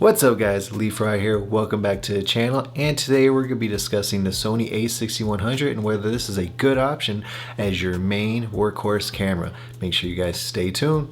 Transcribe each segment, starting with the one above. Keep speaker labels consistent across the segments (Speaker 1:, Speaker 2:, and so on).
Speaker 1: What's up guys, Lee Fry here, welcome back to the channel, and today we're going to be discussing the Sony a6100 and whether this is a good option as your main workhorse camera. Make sure you guys stay tuned.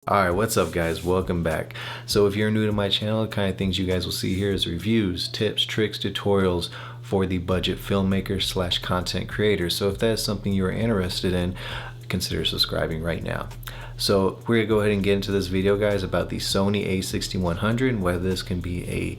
Speaker 1: Alright, what's up guys, welcome back. So if you're new to my channel, the kind of things you guys will see here is reviews, tips, tricks, tutorials for the budget filmmaker slash content creator. So if that is something you're interested in, consider subscribing right now. So we're gonna go ahead and get into this video guys about the Sony a6100 and whether this can be a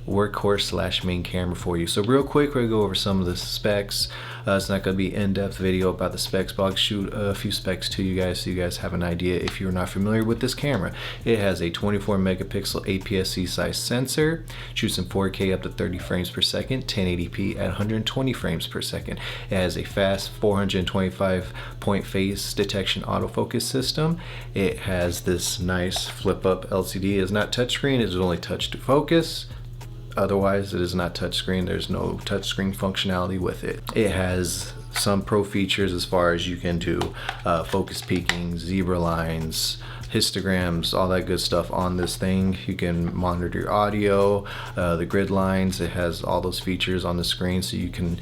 Speaker 1: workhorse slash main camera for you. So real quick, we're gonna go over some of the specs. It's not gonna be in-depth video about the specs, but I'll shoot a few specs to you guys so you guys have an idea if you're not familiar with this camera. It has a 24 megapixel APS-C size sensor, shoots in 4K up to 30 frames per second, 1080p at 120 frames per second. It has a fast 425 point phase detection autofocus system. It has this nice flip up LCD. It is not touchscreen, it is only touch to focus. Otherwise, it is not touchscreen. There's no touchscreen functionality with it. It has some pro features as far as you can do focus peaking, zebra lines, histograms, all that good stuff on this thing. You can monitor your audio, the grid lines. It has all those features on the screen so you can,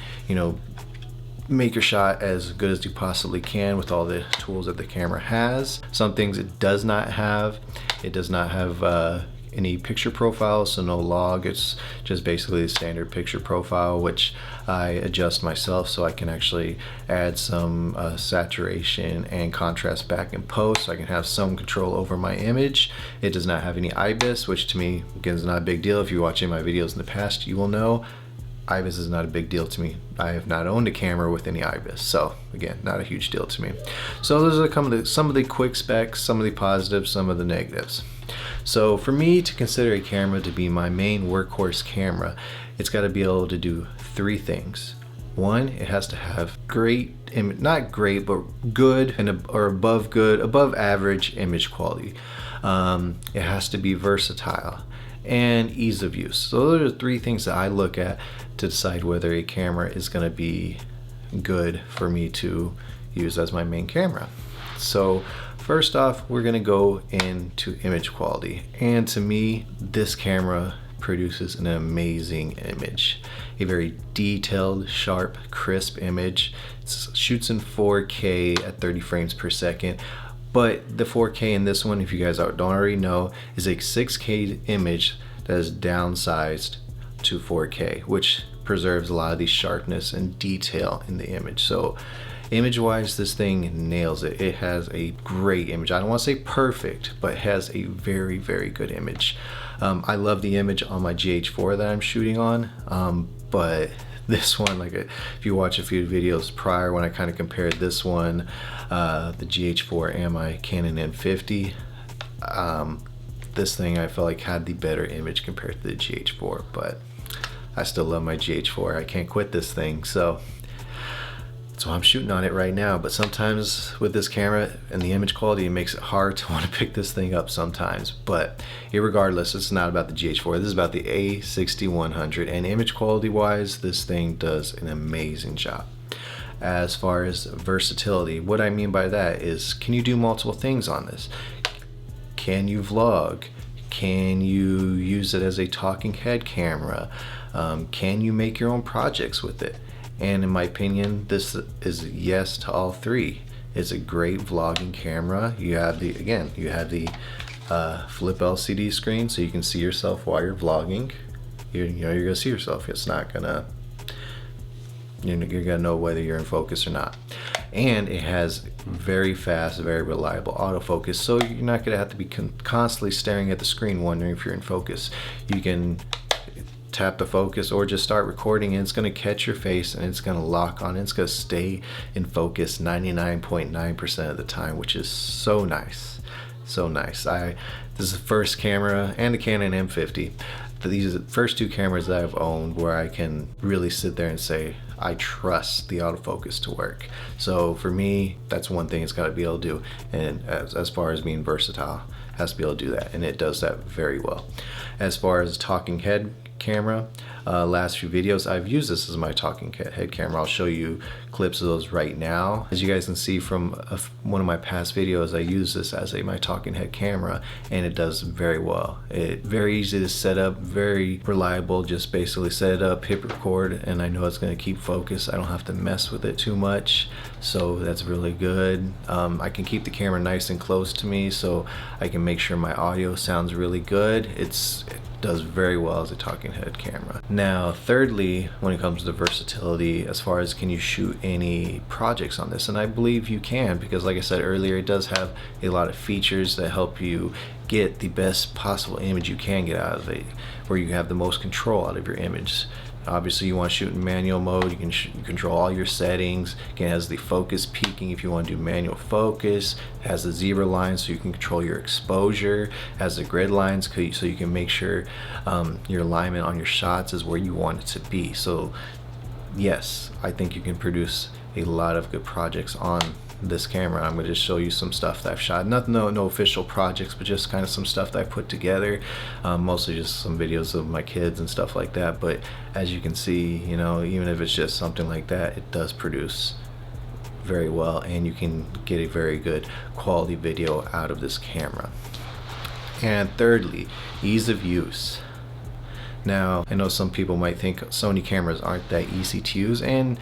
Speaker 1: make your shot as good as you possibly can with all the tools that the camera has. Some things it does not have. It does not have any picture profile, so no log. It's just basically a standard picture profile, which I adjust myself so I can actually add some saturation and contrast back in post so I can have some control over my image. It does not have any IBIS, which to me again is not a big deal. If you're watching my videos in the past, you will know IBIS is not a big deal to me. I have not owned a camera with any IBIS, so again, not a huge deal to me. So those are some of the quick specs, some of the positives, some of the negatives. So for me to consider a camera to be my main workhorse camera, it's got to be able to do three things. One, it has to have great, not great, but good or above average image quality. It has to be versatile and ease of use. So those are the three things that I look at to decide whether a camera is going to be good for me to use as my main camera. So first off, we're going to go into image quality, and to me this camera produces an amazing image, a very detailed, sharp, crisp image. It shoots in 4K at 30 frames per second. But the 4K in this one, if you guys don't already know, is a 6K image that is downsized to 4K, which preserves a lot of the sharpness and detail in the image. So image wise, this thing nails it. It has a great image. I don't want to say perfect, but it has a very, very good image. I love the image on my GH4 that I'm shooting on, but this one, if you watch a few videos prior when I kind of compared this one, the GH4 and my Canon M50, this thing I felt like had the better image compared to the GH4, but I still love my GH4. I can't quit this thing, so I'm shooting on it right now. But sometimes with this camera and the image quality, it makes it hard to want to pick this thing up sometimes. But irregardless, it's not about the GH4. This is about the a6100, and image quality wise, this thing does an amazing job. As far as versatility, what I mean by that is, can you do multiple things on this? Can you vlog? Can you use it as a talking head camera? Can you make your own projects with it? And in my opinion, this is yes to all three. It's a great vlogging camera. You have the flip LCD screen, so you can see yourself while you're vlogging. You're gonna see yourself. It's not gonna, you're gonna know whether you're in focus or not. And it has very fast, very reliable autofocus, so you're not gonna have to be constantly staring at the screen wondering if you're in focus. You can tap the focus or just start recording and it's going to catch your face and it's going to lock on. It's going to stay in focus 99.9% of the time, which is so nice. So nice. This is the first camera, and the Canon M50. These are the first two cameras that I've owned where I can really sit there and say I trust the autofocus to work. So for me, that's one thing it's got to be able to do. And as far as being versatile, it has to be able to do that, and it does that very well. As far as talking head camera, last few videos I've used this as my talking head camera. I'll show you clips of those right now. As you guys can see from one of my past videos, I use this as my talking head camera, and it does very well. It's very easy to set up, very reliable. Just basically set it up, hit record, and I know it's going to keep focus. I don't have to mess with it too much, so that's really good. I can keep the camera nice and close to me, so I can make sure my audio sounds really good. It does very well as a talking head camera. Now thirdly, when it comes to versatility, as far as can you shoot any projects on this, and I believe you can, because like I said earlier, it does have a lot of features that help you get the best possible image you can get out of it, where you have the most control out of your image. Obviously you want to shoot in manual mode, you can control all your settings. Again, it has the focus peaking if you want to do manual focus. It has the zebra lines so you can control your exposure. It has the grid lines so you can make sure your alignment on your shots is where you want it to be. So yes, I think you can produce a lot of good projects on this camera. I'm going to just show you some stuff that I've shot. No official projects, but just kind of some stuff that I put together. Mostly just some videos of my kids and stuff like that. But as you can see, you know, even if it's just something like that, it does produce very well, and you can get a very good quality video out of this camera. And thirdly, ease of use. Now, I know some people might think Sony cameras aren't that easy to use, and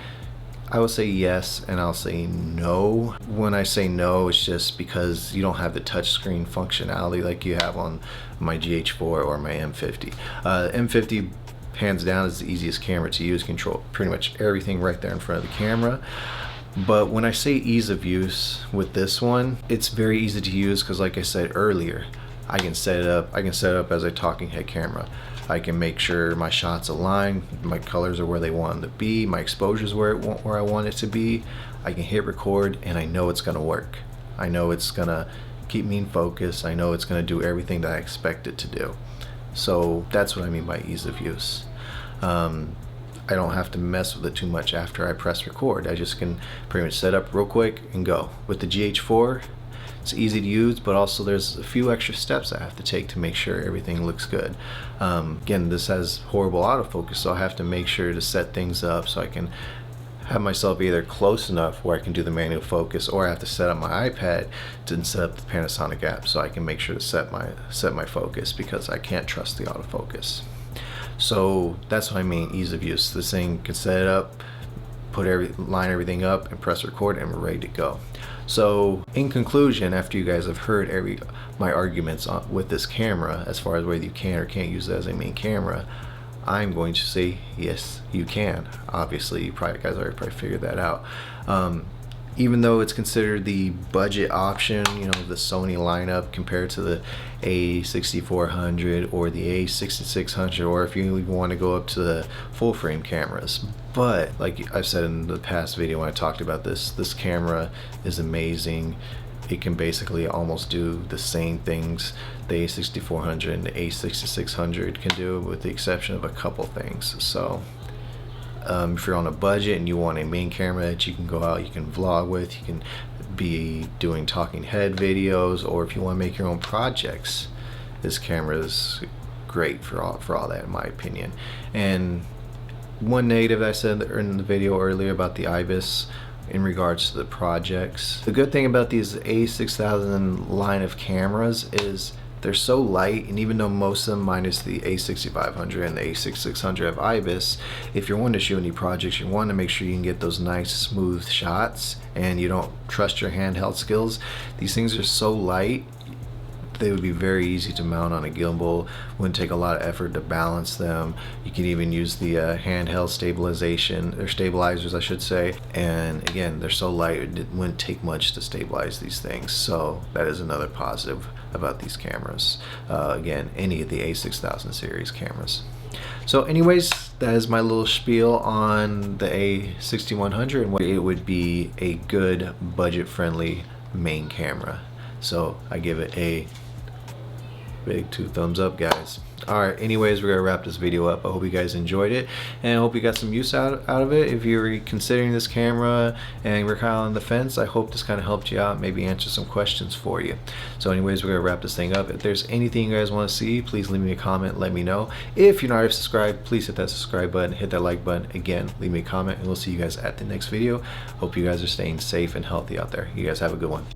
Speaker 1: I will say yes, and I'll say no. When I say no, it's just because you don't have the touchscreen functionality like you have on my GH4 or my M50. M50, hands down, is the easiest camera to use. Control pretty much everything right there in front of the camera. But when I say ease of use with this one, it's very easy to use because, like I said earlier, I can set it up as a talking head camera. I can make sure my shots align, my colors are where they want them to be, my exposure is where I want it to be. I can hit record, and I know it's going to work. I know it's going to keep me in focus. I know it's going to do everything that I expect it to do. So that's what I mean by ease of use. I don't have to mess with it too much after I press record. I just can pretty much set up real quick and go. With the GH4, it's easy to use, but also there's a few extra steps I have to take to make sure everything looks good. Again, this has horrible autofocus, so I have to make sure to set things up so I can have myself either close enough where I can do the manual focus, or I have to set up my iPad to set up the Panasonic app so I can make sure to set my focus, because I can't trust the autofocus. So that's what I mean, ease of use. This thing can set it up, line everything up, and press record, and we're ready to go. So in conclusion, after you guys have heard my arguments with this camera as far as whether you can or can't use it as a main camera, I'm going to say yes, you can. Obviously, you guys already probably figured that out. Even though it's considered the budget option, you know, the Sony lineup compared to the a6400 or the a6600, or if you even want to go up to the full frame cameras. But like I've said in the past video when I talked about this camera is amazing. It can basically almost do the same things the a6400 and the a6600 can do, with the exception of a couple things. So if you're on a budget and you want a main camera that you can go out, you can vlog with, you can be doing talking head videos, or if you want to make your own projects, this camera is great for all that, in my opinion. And one negative I said in the video earlier about the IBIS in regards to the projects, the good thing about these a6000 line of cameras is they're so light, and even though most of them, minus the a6500 and the a6600, have IBIS, if you're wanting to shoot any projects, you want to make sure you can get those nice smooth shots and you don't trust your handheld skills. These things are so light, they would be very easy to mount on a gimbal. Wouldn't take a lot of effort to balance them. You can even use the handheld stabilization, or stabilizers I should say, and again, they're so light it wouldn't take much to stabilize these things. So that is another positive about these cameras. Again, any of the a6000 series cameras. So anyways, that is my little spiel on the a6100 and what it would be a good budget friendly main camera. So I give it a Big 2 thumbs up, guys. Alright, anyways, we're gonna wrap this video up. I hope you guys enjoyed it, and I hope you got some use out of it. If you're considering this camera and we're kind of on the fence, I hope this kind of helped you out, maybe answer some questions for you. So anyways, we're gonna wrap this thing up. If there's anything you guys want to see, please leave me a comment, let me know. If you're not already subscribed, please hit that subscribe button, hit that like button. Again, leave me a comment, and we'll see you guys at the next video. Hope you guys are staying safe and healthy out there. You guys have a good one.